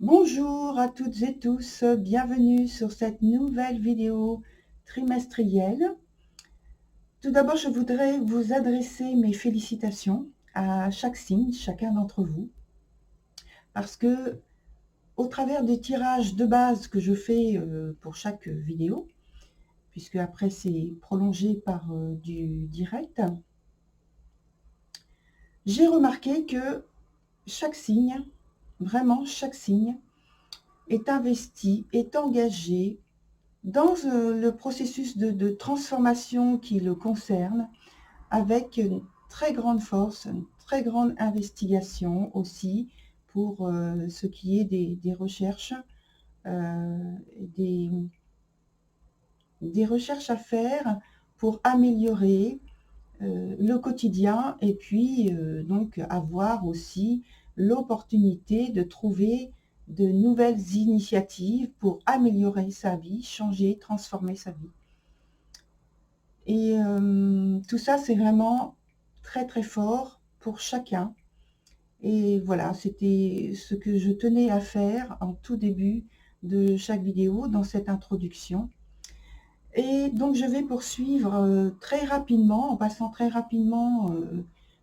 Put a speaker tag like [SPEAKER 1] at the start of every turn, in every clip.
[SPEAKER 1] Bonjour à toutes et tous, bienvenue sur cette nouvelle vidéo trimestrielle. Tout d'abord, je voudrais vous adresser mes félicitations à chaque signe, chacun d'entre vous, parce que au travers des tirages de base que je fais pour chaque vidéo, puisque après c'est prolongé par du direct, j'ai remarqué que chaque signe, vraiment chaque signe, est investi, est engagé dans le processus de transformation qui le concerne, avec une très grande force, une très grande investigation aussi pour ce qui est des recherches, euh, des, des recherches à faire pour améliorer le quotidien et puis donc avoir aussi l'opportunité de trouver de nouvelles initiatives pour améliorer sa vie, changer, transformer sa vie. Et tout ça, c'est vraiment très très fort pour chacun. Et voilà, c'était ce que je tenais à faire en tout début de chaque vidéo dans cette introduction. Et donc je vais poursuivre très rapidement, en passant très rapidement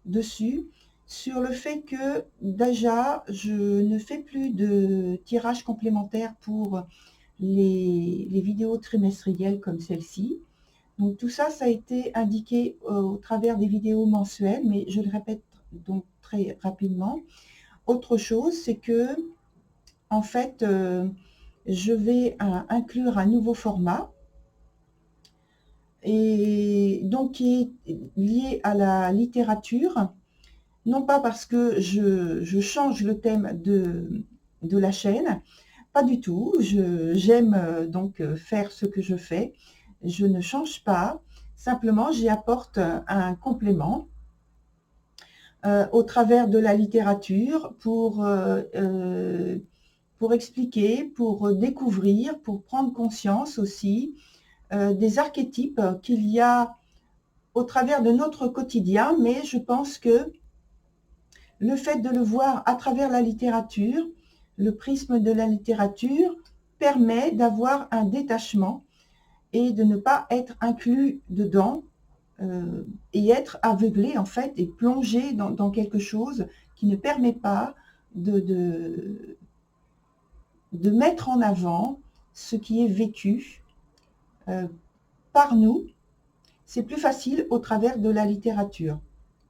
[SPEAKER 1] dessus, sur le fait que déjà je ne fais plus de tirage complémentaire pour les vidéos trimestrielles comme celle-ci. Donc tout ça, ça a été indiqué au travers des vidéos mensuelles, mais je le répète donc très rapidement. Autre chose, c'est que en fait, je vais inclure un nouveau format et donc qui est lié à la littérature, non pas parce que je change le thème de la chaîne, pas du tout. J'aime donc faire ce que je fais. Je ne change pas. Simplement, j'y apporte un complément au travers de la littérature pour expliquer, pour découvrir, pour prendre conscience aussi des archétypes qu'il y a au travers de notre quotidien, mais je pense que le fait de le voir à travers la littérature, le prisme de la littérature, permet d'avoir un détachement et de ne pas être inclus dedans et être aveuglé en fait et plongé dans quelque chose qui ne permet pas de mettre en avant ce qui est vécu euh, par nous. C'est plus facile au travers de la littérature.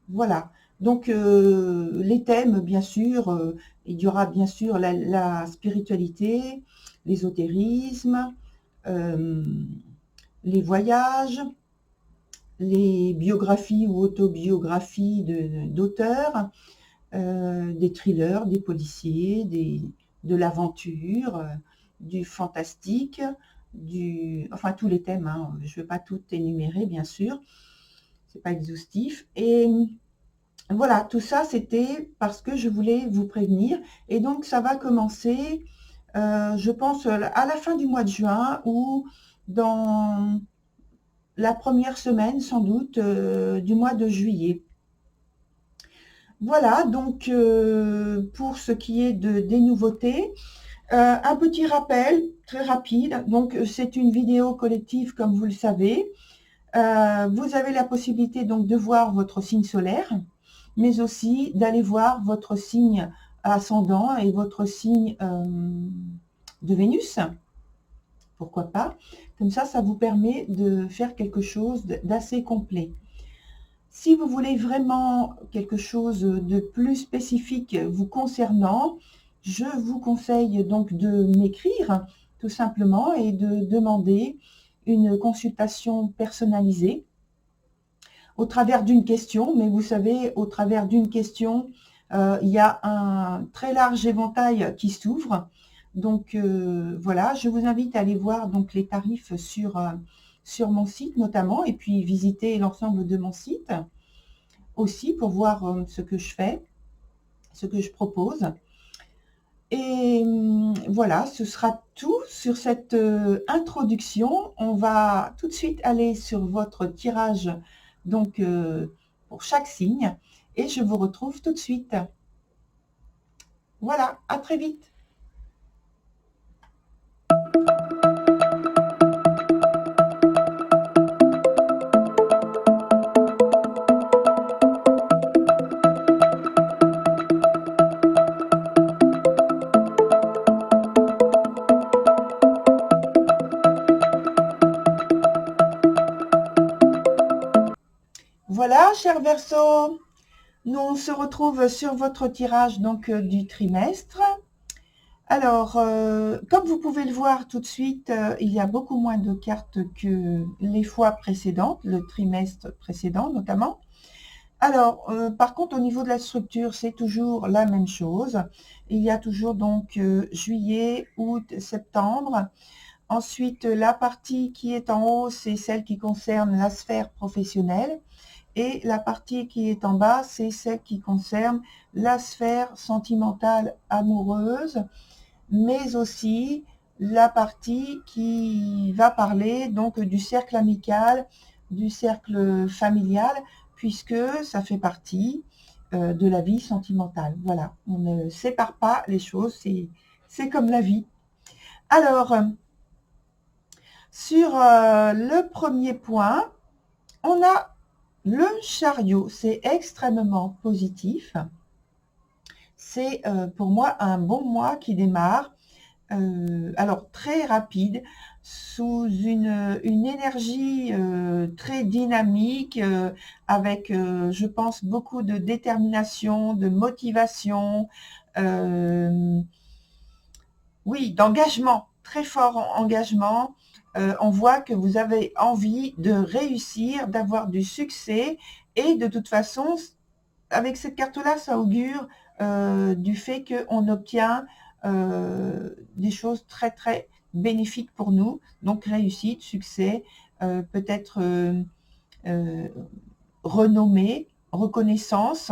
[SPEAKER 1] Voilà. Donc les thèmes, bien sûr, il y aura bien sûr la spiritualité, l'ésotérisme, euh, les voyages, les biographies ou autobiographies d'auteurs, des thrillers, des policiers, de l'aventure, du fantastique, enfin tous les thèmes, hein. Je ne vais pas tout énumérer, bien sûr, c'est pas exhaustif. Et voilà, tout ça, c'était parce que je voulais vous prévenir. Et donc, ça va commencer, je pense, à la fin du mois de juin ou dans la première semaine, sans doute, du mois de juillet. Voilà, donc pour ce qui est des nouveautés, un petit rappel très rapide. Donc, c'est une vidéo collective, comme vous le savez. Vous avez la possibilité donc de voir votre signe solaire, mais aussi d'aller voir votre signe ascendant et votre signe de Vénus. Pourquoi pas? Comme ça vous permet de faire quelque chose d'assez complet. Si vous voulez vraiment quelque chose de plus spécifique vous concernant, je vous conseille donc de m'écrire tout simplement et de demander une consultation personnalisée au travers d'une question. Mais vous savez, au travers d'une question, il y a un très large éventail qui s'ouvre. Donc voilà, je vous invite à aller voir donc les tarifs sur mon site notamment, et puis visiter l'ensemble de mon site aussi pour voir ce que je fais, ce que je propose. Et voilà, ce sera tout sur cette introduction. On va tout de suite aller sur votre tirage donc pour chaque signe et je vous retrouve tout de suite. Voilà, à très vite. Verseau, nous on se retrouve sur votre tirage donc du trimestre. Alors, comme vous pouvez le voir tout de suite, il y a beaucoup moins de cartes que les fois précédentes, le trimestre précédent notamment. Alors, par contre, au niveau de la structure, c'est toujours la même chose. Il y a toujours donc juillet, août, septembre. Ensuite, la partie qui est en haut, c'est celle qui concerne la sphère professionnelle. Et la partie qui est en bas, c'est celle qui concerne la sphère sentimentale amoureuse, mais aussi la partie qui va parler donc du cercle amical, du cercle familial, puisque ça fait partie de la vie sentimentale. Voilà, on ne sépare pas les choses, c'est comme la vie. Alors, sur le premier point, on a le chariot, c'est extrêmement positif. C'est pour moi un bon mois qui démarre. Alors très rapide, sous une énergie très dynamique, avec, je pense, beaucoup de détermination, de motivation, oui, d'engagement, très fort engagement. On voit que vous avez envie de réussir, d'avoir du succès, et de toute façon, avec cette carte-là, ça augure du fait qu'on obtient des choses très très bénéfiques pour nous, donc réussite, succès, peut-être renommée, reconnaissance.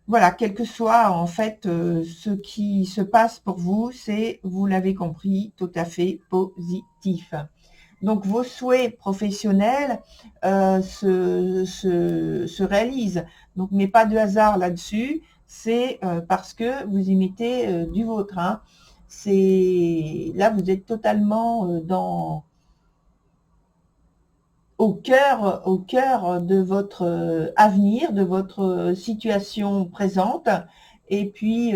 [SPEAKER 1] Voilà, quel que soit en fait ce qui se passe pour vous, c'est, vous l'avez compris, tout à fait positif. Donc vos souhaits professionnels se réalisent. Donc, mais pas de hasard là-dessus, c'est parce que vous y mettez du vôtre. Hein. Là, vous êtes totalement au cœur de votre avenir, de votre situation présente. Et puis,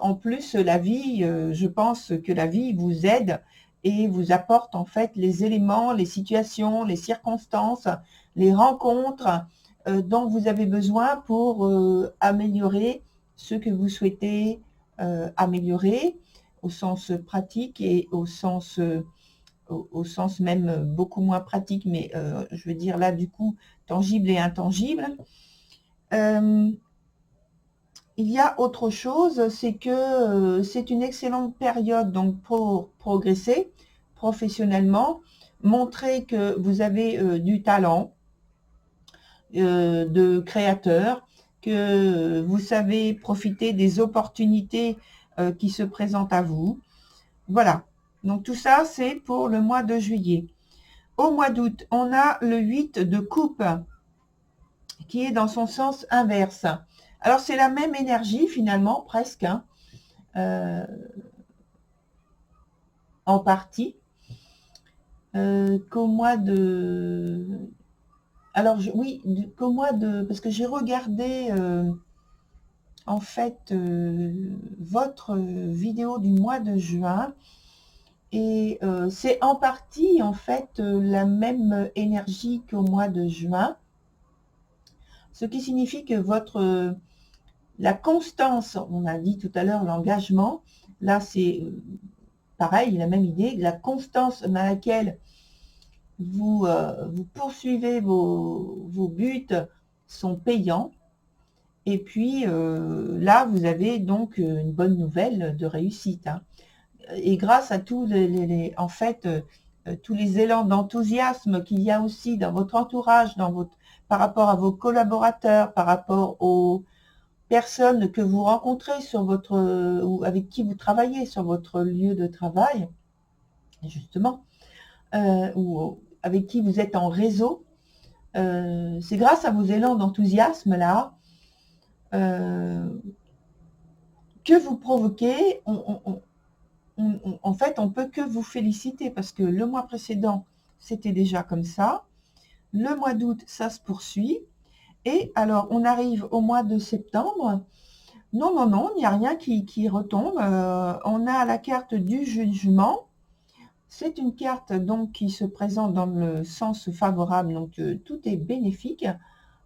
[SPEAKER 1] en plus, la vie, je pense que la vie vous aide et vous apporte en fait les éléments, les situations, les circonstances, les rencontres dont vous avez besoin pour améliorer ce que vous souhaitez améliorer au sens pratique et au sens même beaucoup moins pratique, mais je veux dire là du coup tangible et intangible. Il y a autre chose, c'est que c'est une excellente période donc pour progresser professionnellement, montrer que vous avez du talent de créateur, que vous savez profiter des opportunités qui se présentent à vous. Voilà. Donc tout ça, c'est pour le mois de juillet. Au mois d'août, on a le 8 de coupe qui est dans son sens inverse. Alors c'est la même énergie finalement, presque, hein, en partie, qu'au mois de... Alors oui, qu'au mois de... Parce que j'ai regardé en fait votre vidéo du mois de juin. Et c'est en partie, en fait, la même énergie qu'au mois de juin, ce qui signifie que la constance, on a dit tout à l'heure l'engagement, là c'est pareil, la même idée, la constance dans laquelle vous poursuivez vos buts sont payants. Et puis là, vous avez donc une bonne nouvelle de réussite. Hein. Et grâce à tous en fait, tous les élans d'enthousiasme qu'il y a aussi dans votre entourage, par rapport à vos collaborateurs, par rapport aux personnes que vous rencontrez ou avec qui vous travaillez sur votre lieu de travail, justement, ou avec qui vous êtes en réseau, c'est grâce à vos élans d'enthousiasme là que vous provoquez. En fait, on peut que vous féliciter parce que le mois précédent, c'était déjà comme ça. Le mois d'août, ça se poursuit. Et alors, on arrive au mois de septembre. Non, non, non, il n'y a rien qui retombe. On a la carte du jugement. C'est une carte donc qui se présente dans le sens favorable, donc tout est bénéfique.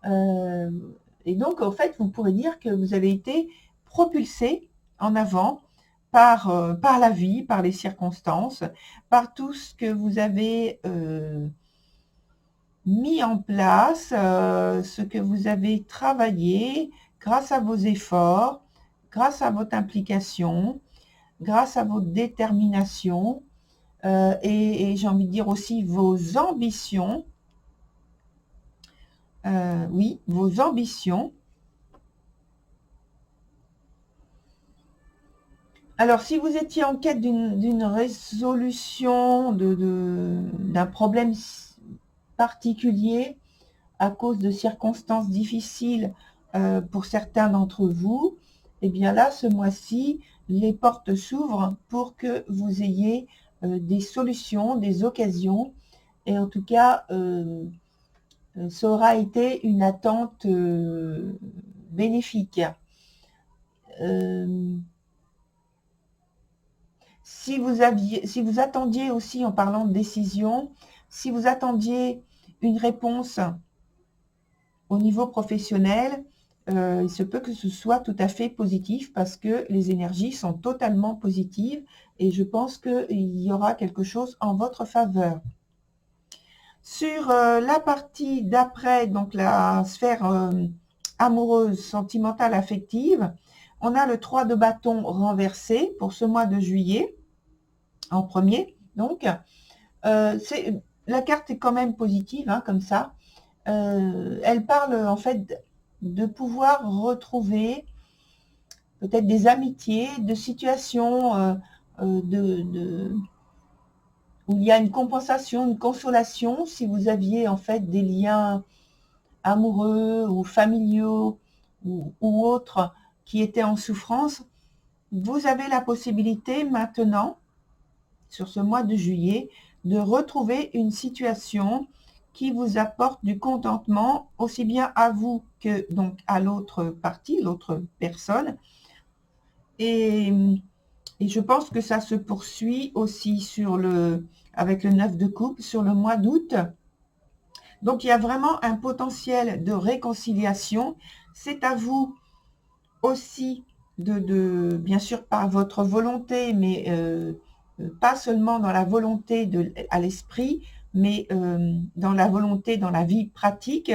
[SPEAKER 1] Et donc, en fait, vous pourrez dire que vous avez été propulsé en avant par la vie, par les circonstances, par tout ce que vous avez mis en place, ce que vous avez travaillé grâce à vos efforts, grâce à votre implication, grâce à votre détermination et j'ai envie de dire aussi vos ambitions. Oui, vos ambitions. Alors, si vous étiez en quête d'une résolution d'un problème particulier à cause de circonstances difficiles pour certains d'entre vous, eh bien là, ce mois-ci, les portes s'ouvrent pour que vous ayez des solutions, des occasions. Et en tout cas, ça aura été une attente bénéfique. Si vous attendiez aussi, en parlant de décision, si vous attendiez une réponse au niveau professionnel, il se peut que ce soit tout à fait positif parce que les énergies sont totalement positives et je pense qu'il y aura quelque chose en votre faveur. Sur la partie d'après, donc la sphère amoureuse, sentimentale, affective, on a le 3 de bâton renversé pour ce mois de juillet, en premier. Donc, la carte est quand même positive, hein, comme ça. Elle parle en fait de pouvoir retrouver peut-être des amitiés, de situations où il y a une compensation, une consolation, si vous aviez en fait des liens amoureux ou familiaux ou autres qui étaient en souffrance, vous avez la possibilité maintenant, sur ce mois de juillet, de retrouver une situation qui vous apporte du contentement, aussi bien à vous que donc à l'autre partie, l'autre personne. Et je pense que ça se poursuit aussi avec le 9 de coupe sur le mois d'août. Donc, il y a vraiment un potentiel de réconciliation. C'est à vous aussi bien sûr, par votre volonté, mais pas seulement dans la volonté à l'esprit, mais dans la volonté, dans la vie pratique,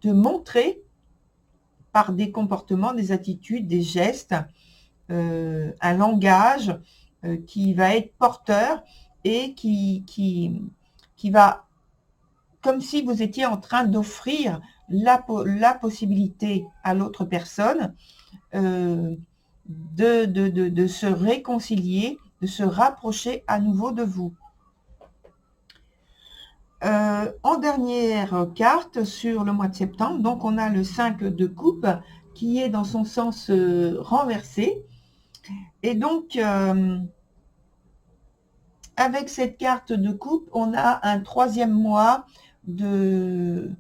[SPEAKER 1] de montrer par des comportements, des attitudes, des gestes, un langage qui va être porteur et qui va, comme si vous étiez en train d'offrir la possibilité à l'autre personne de se réconcilier, de se rapprocher à nouveau de vous. En dernière carte sur le mois de septembre, donc on a le 5 de coupe qui est dans son sens renversé. Et donc, avec cette carte de coupe, on a un troisième mois d'un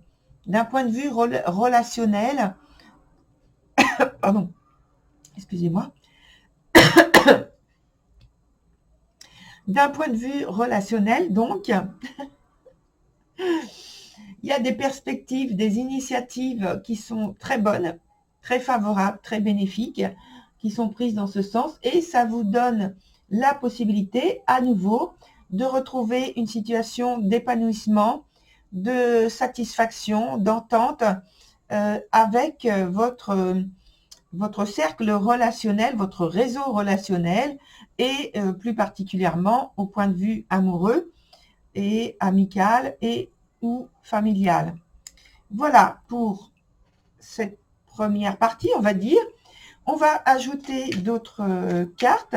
[SPEAKER 1] point de vue relationnel. Pardon, excusez-moi. D'un point de vue relationnel, donc, il y a des perspectives, des initiatives qui sont très bonnes, très favorables, très bénéfiques, qui sont prises dans ce sens, et ça vous donne la possibilité, à nouveau, de retrouver une situation d'épanouissement, de satisfaction, d'entente avec votre cercle relationnel, votre réseau relationnel, et plus particulièrement au point de vue amoureux et amical et ou familial. Voilà pour cette première partie, on va dire. On va ajouter d'autres cartes.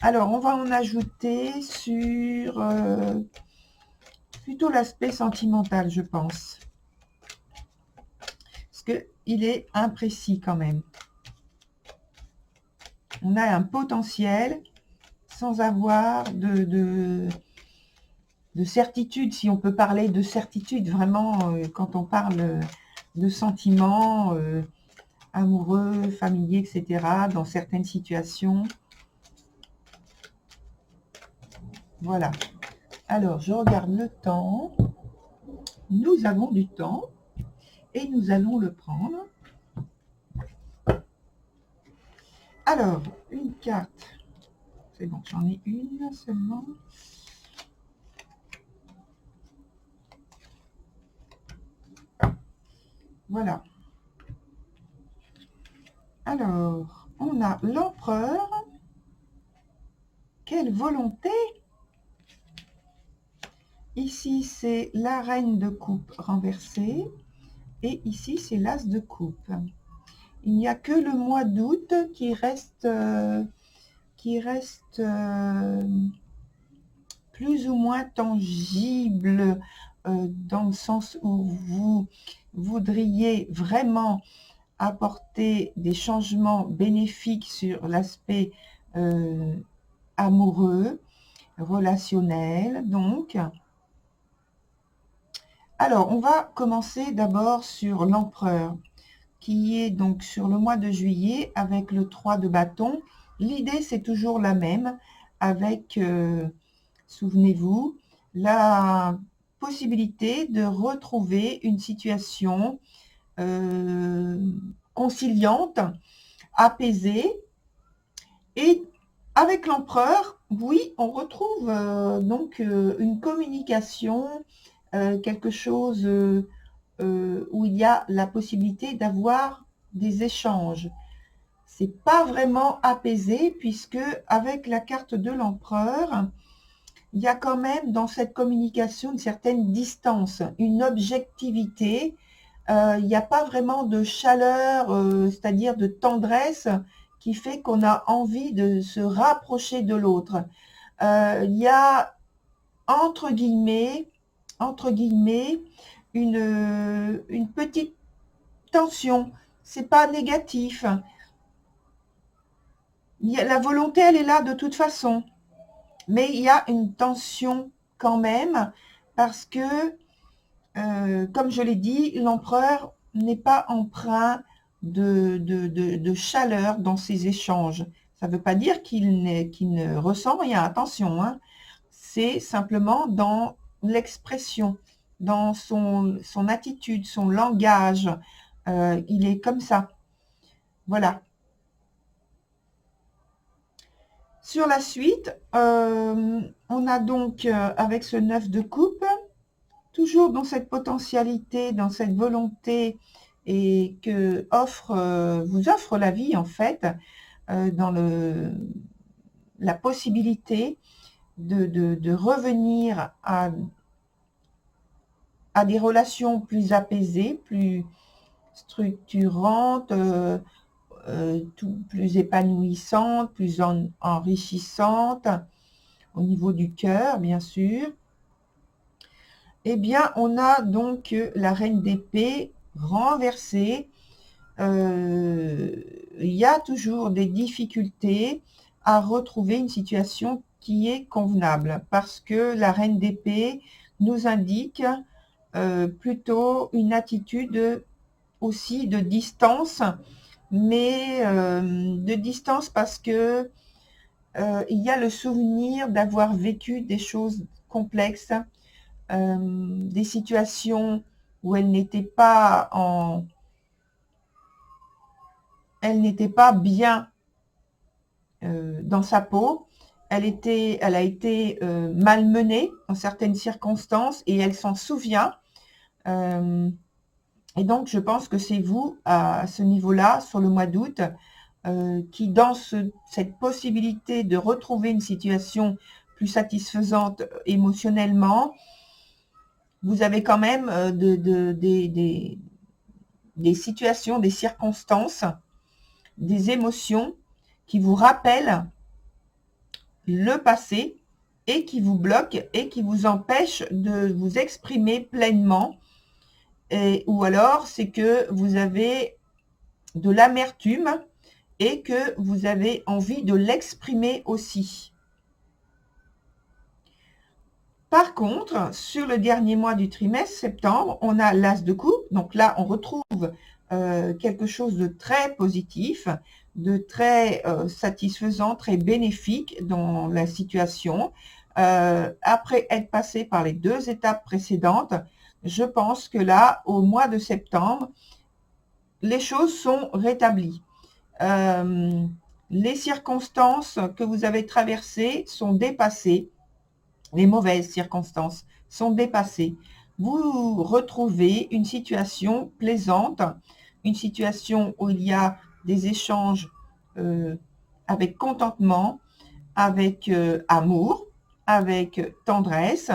[SPEAKER 1] Alors, on va en ajouter sur plutôt l'aspect sentimental, je pense. Parce qu'il est imprécis quand même. On a un potentiel sans avoir de certitude, si on peut parler de certitude, vraiment, quand on parle de sentiments amoureux, familiers, etc., dans certaines situations. Voilà. Alors, je regarde le temps. Nous avons du temps. et nous allons le prendre. Alors, une carte. C'est bon, j'en ai une seulement. Voilà. Alors, on a l'empereur. Quelle volonté! Ici, c'est la reine de coupe renversée. Et ici, c'est l'as de coupe. Il n'y a que le mois d'août qui reste plus ou moins tangible, dans le sens où vous voudriez vraiment apporter des changements bénéfiques sur l'aspect amoureux, relationnel. Donc, alors, on va commencer d'abord sur l'empereur, qui est donc sur le mois de juillet avec le 3 de bâton. L'idée, c'est toujours la même, avec, souvenez-vous, la possibilité de retrouver une situation conciliante, apaisée. Et avec l'empereur, oui, on retrouve donc une communication, quelque chose où il y a la possibilité d'avoir des échanges. C'est pas vraiment apaisé, puisque avec la carte de l'empereur, il y a quand même dans cette communication une certaine distance, une objectivité. Il n'y a pas vraiment de chaleur, c'est-à-dire de tendresse, qui fait qu'on a envie de se rapprocher de l'autre. Il y a, entre guillemets, une petite tension. C'est pas négatif. La volonté, elle est là de toute façon. Mais il y a une tension quand même, parce que, comme je l'ai dit, l'empereur n'est pas empreint de chaleur dans ses échanges. Ça ne veut pas dire qu'il ne ressent rien, attention, hein. C'est simplement dans l'expression, dans son attitude, son langage. Il est comme ça. Voilà. Sur la suite, on a donc, avec ce 9 de coupe, toujours dans cette potentialité, dans cette volonté, et que vous offre la vie, en fait, dans la possibilité de revenir à des relations plus apaisées, plus structurantes, plus épanouissantes, plus enrichissantes, au niveau du cœur, bien sûr. Eh bien, on a donc la reine d'épée renversée. Il y a toujours des difficultés à retrouver une situation qui est convenable, parce que la reine d'épée nous indique plutôt une attitude aussi de distance, mais de distance parce que il y a le souvenir d'avoir vécu des choses complexes, des situations où elle n'était pas bien dans sa peau. Elle a été malmenée dans certaines circonstances et elle s'en souvient. Et donc, je pense que c'est vous, à ce niveau-là, sur le mois d'août, qui, dans cette possibilité de retrouver une situation plus satisfaisante émotionnellement, vous avez quand même des situations, des circonstances, des émotions qui vous rappellent le passé et qui vous bloquent et qui vous empêchent de vous exprimer pleinement. Ou alors, c'est que vous avez de l'amertume et que vous avez envie de l'exprimer aussi. Par contre, sur le dernier mois du trimestre, septembre, on a l'as de coupe. Donc là, on retrouve quelque chose de très positif, de très satisfaisant, très bénéfique dans la situation. Après être passé par les 2 étapes précédentes, je pense que là, au mois de septembre, les choses sont rétablies. Les circonstances que vous avez traversées sont dépassées. Les mauvaises circonstances sont dépassées. Vous retrouvez une situation plaisante, une situation où il y a des échanges avec contentement, avec amour, avec tendresse,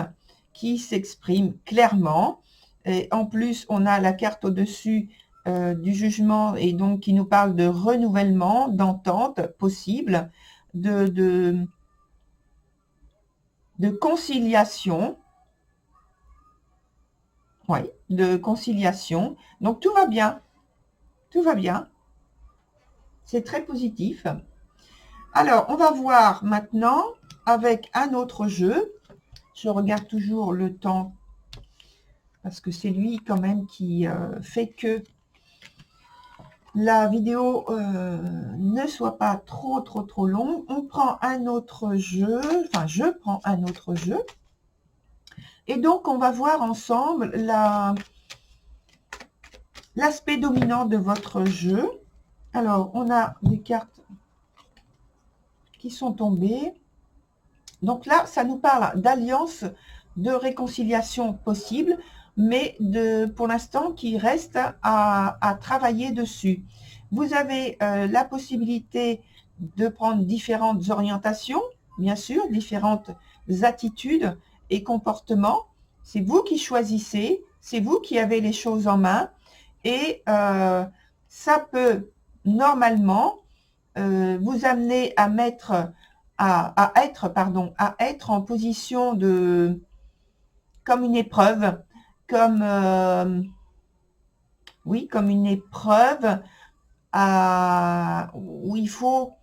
[SPEAKER 1] qui s'expriment clairement. Et en plus, on a la carte au-dessus du jugement et donc qui nous parle de renouvellement, d'entente possible, de conciliation. Oui, de conciliation. Donc tout va bien. Tout va bien. C'est très positif. Alors, on va voir maintenant avec un autre jeu. Je regarde toujours le temps parce que c'est lui quand même qui fait que la vidéo ne soit pas trop longue. On prend un autre jeu, enfin je prends un autre jeu. Et donc on va voir ensemble l'aspect dominant de votre jeu. Alors on a des cartes qui sont tombées. Donc là, ça nous parle d'alliance, de réconciliation possible, mais pour l'instant qui reste à travailler dessus. Vous avez la possibilité de prendre différentes orientations, bien sûr, différentes attitudes et comportements. C'est vous qui choisissez, c'est vous qui avez les choses en main et ça peut normalement vous amener à être en position comme une épreuve, comme une épreuve où il faut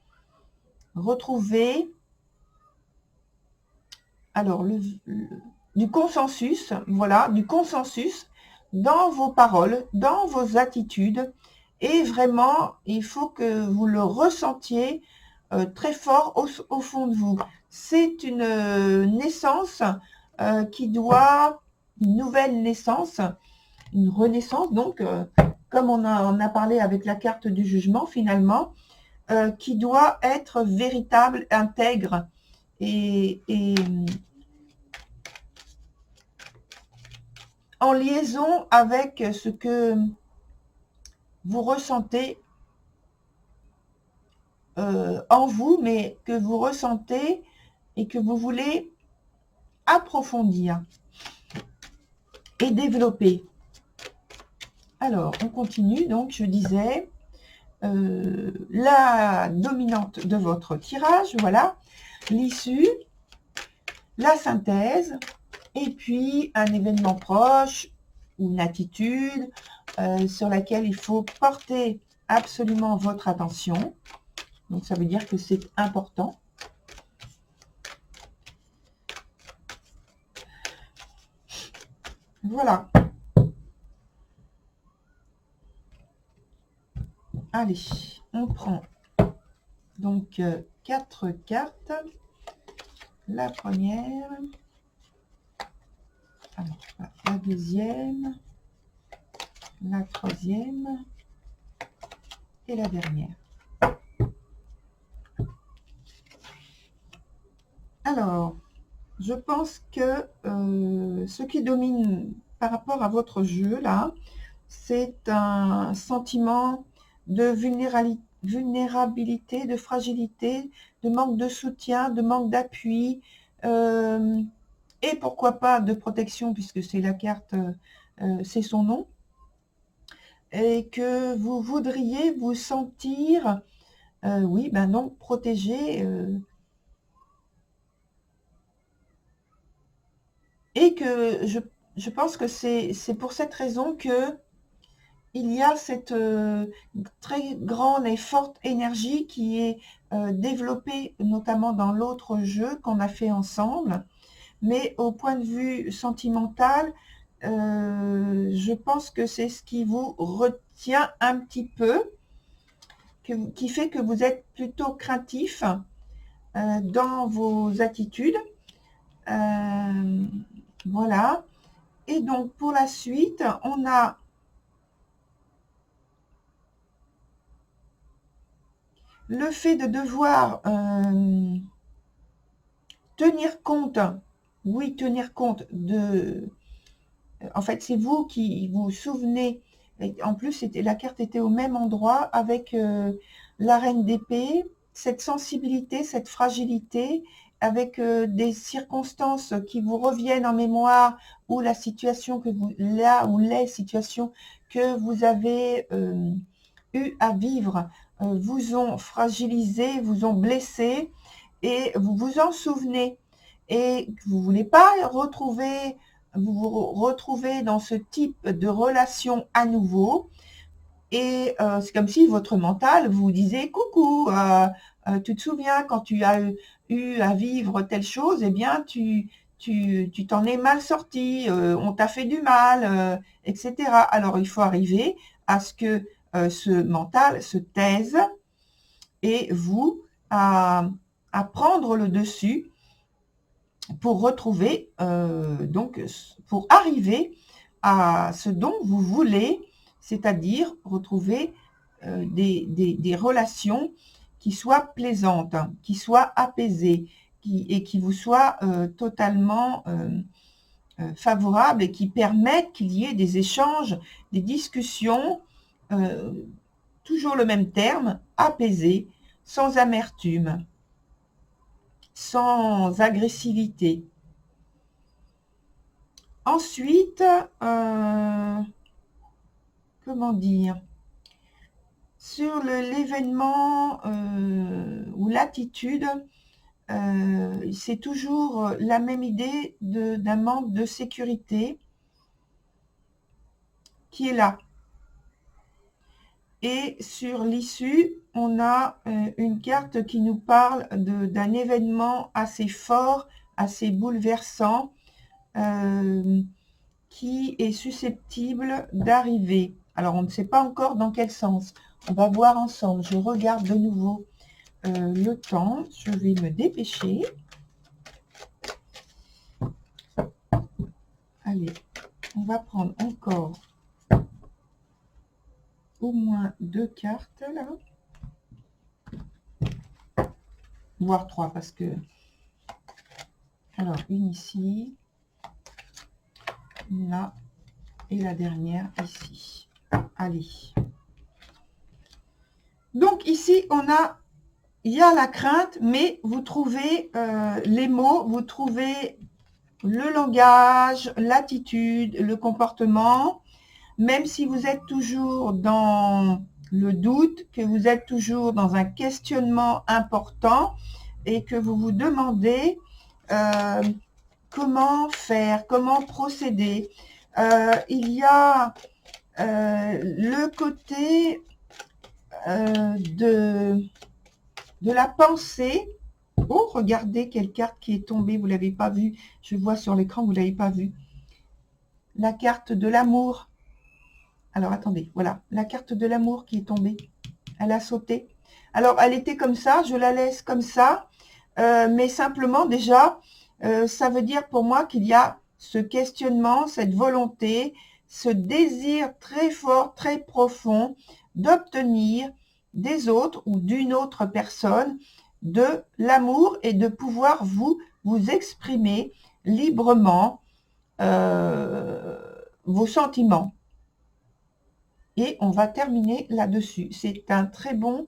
[SPEAKER 1] retrouver du consensus, voilà, du consensus dans vos paroles, dans vos attitudes, et vraiment, il faut que vous le ressentiez très fort au fond de vous. C'est une naissance une nouvelle naissance, une renaissance, donc, comme on a parlé avec la carte du jugement, finalement, qui doit être véritable, intègre et en liaison avec ce que vous ressentez en vous, mais que vous ressentez et que vous voulez approfondir et développer. Alors, on continue. Donc, je disais, la dominante de votre tirage, voilà, l'issue, la synthèse, et puis un événement proche ou une attitude sur laquelle il faut porter absolument votre attention. Donc, ça veut dire que c'est important. Voilà. Allez, on prend donc 4 cartes. La première, alors, la deuxième, la troisième et la dernière. Alors, je pense que ce qui domine par rapport à votre jeu, là, c'est un sentiment de vulnérabilité, de fragilité, de manque de soutien, de manque d'appui, et pourquoi pas de protection, puisque c'est la carte, c'est son nom, et que vous voudriez vous sentir, oui, ben non, protégé, et que je pense que c'est pour cette raison que il y a cette très grande et forte énergie qui est développée notamment dans l'autre jeu qu'on a fait ensemble. Mais au point de vue sentimental, je pense que c'est ce qui vous retient un petit peu, qui fait que vous êtes plutôt craintif dans vos attitudes. Voilà. Et donc, pour la suite, on a le fait de devoir tenir compte, oui, tenir compte de... En fait, c'est vous qui vous souvenez. Et en plus, la carte était au même endroit avec la reine d'épée, cette sensibilité, cette fragilité, avec des circonstances qui vous reviennent en mémoire, ou la situation que vous, là ou les situations que vous avez eu à vivre vous ont fragilisé, vous ont blessé, et vous vous en souvenez. Et vous ne voulez pas vous retrouvez dans ce type de relation à nouveau. Et c'est comme si votre mental vous disait coucou, tu te souviens quand tu as eu à vivre telle chose, eh bien tu t'en es mal sorti, on t'a fait du mal, etc. Alors il faut arriver à ce que ce mental se taise et vous à prendre le dessus pour retrouver, donc pour arriver à ce dont vous voulez, c'est-à-dire retrouver des relations qui soient plaisantes, qui soient apaisées, et qui vous soient totalement favorables, et qui permettent qu'il y ait des échanges, des discussions, toujours le même terme, apaisées, sans amertume, sans agressivité. Ensuite, comment dire, sur l'événement ou l'attitude, c'est toujours la même idée d'un manque de sécurité qui est là. Et sur l'issue, on a une carte qui nous parle d'un événement assez fort, assez bouleversant, qui est susceptible d'arriver. Alors, on ne sait pas encore dans quel sens. On va voir ensemble. Je regarde de nouveau le temps. Je vais me dépêcher. Allez, on va prendre encore au moins 2 cartes là. Voire 3 parce que... Alors, une ici. Une là. Et la dernière ici. Allez. Donc ici, il y a la crainte, mais vous trouvez les mots, vous trouvez le langage, l'attitude, le comportement, même si vous êtes toujours dans le doute, que vous êtes toujours dans un questionnement important et que vous vous demandez comment faire, comment procéder. Il y a le côté de la pensée. Oh, regardez quelle carte qui est tombée, vous ne l'avez pas vue. Je vois sur l'écran, vous ne l'avez pas vue. La carte de l'amour. Alors, attendez, voilà, la carte de l'amour qui est tombée. Elle a sauté. Alors, elle était comme ça, je la laisse comme ça. Mais simplement, déjà, ça veut dire pour moi qu'il y a ce questionnement, cette volonté, ce désir très fort, très profond d'obtenir des autres ou d'une autre personne de l'amour et de pouvoir vous exprimer librement vos sentiments. Et on va terminer là-dessus. C'est un très bonne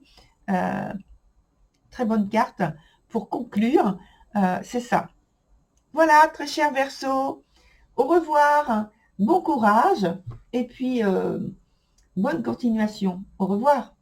[SPEAKER 1] carte pour conclure. C'est ça. Voilà, très cher Verseau. Au revoir. Bon courage. Et puis, bonne continuation. Au revoir.